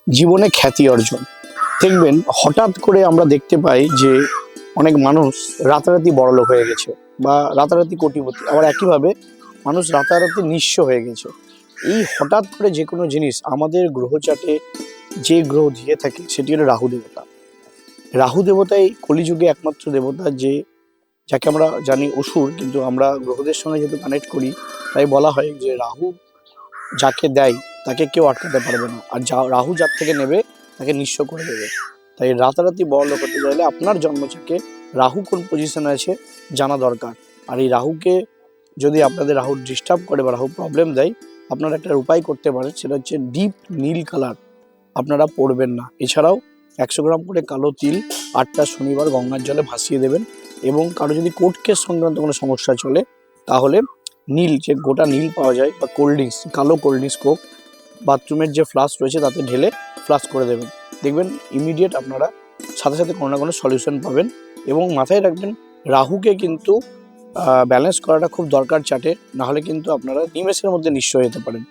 জীবনে খ্যাতি অর্জন। দেখবেন হঠাৎ করে আমরা দেখতে পাই যে অনেক মানুষ রাতারাতি বড়লোক হয়ে গেছে বা রাতারাতি কোটিপতি, আবার একইভাবে মানুষ রাতারাতি নিঃস্ব হয়ে গেছে। এই হঠাৎ করে যে কোনো জিনিস আমাদের গ্রহচাটে যে গ্রহ দিয়ে থাকে সেটি হলো রাহু দেবতা। রাহু দেবতা এই কলিযুগে একমাত্র দেবতা যাকে আমরা জানি অসুর, কিন্তু আমরা গ্রহদের সঙ্গে যেহেতু কানেক্ট করি তাই বলা হয় যে রাহু যাকে দেয় তাকে কেউ আটকাতে পারবে না, আর রাহু যার থেকে নেবে তাকে নিঃস্ব করে দেবে। তাই রাতারাতি বড়লোক হতে চাইলে আপনার জন্মছকে রাহু কোন পজিশনে আছে জানা দরকার। আর এই রাহুকে যদি আপনাদের রাহু ডিস্টার্ব করে বা রাহু প্রবলেম দেয়, আপনারা একটা উপায় করতে পারেন, সেটা হচ্ছে ডিপ নীল কালার আপনারা পড়বেন না। এছাড়াও 100 গ্রাম করে কালো তিল 8টা শনিবার গঙ্গার জলে ভাসিয়ে দেবেন। এবং কারো যদি কোর্ট কেস সংক্রান্ত কোনো সমস্যা চলে, তাহলে নীল, যে গোটা নীল পাওয়া যায়, বা কোল্ড ড্রিঙ্কস, কালো কোল্ড ড্রিঙ্কস কোক বাথরুমের যে ফ্লাস্ক রয়েছে তাতে ঢেলে ফ্লাশ করে দেবেন। দেখবেন ইমিডিয়েট আপনারা সাথে সাথে কোনো না কোনো সলিউশন পাবেন। এবং মাথায় রাখবেন, রাহুকে কিন্তু ব্যালেন্স করাটা খুব দরকার চাটে, নাহলে কিন্তু আপনারা নিমেষের মধ্যে নিঃস্ব হয়ে যেতে পারেন।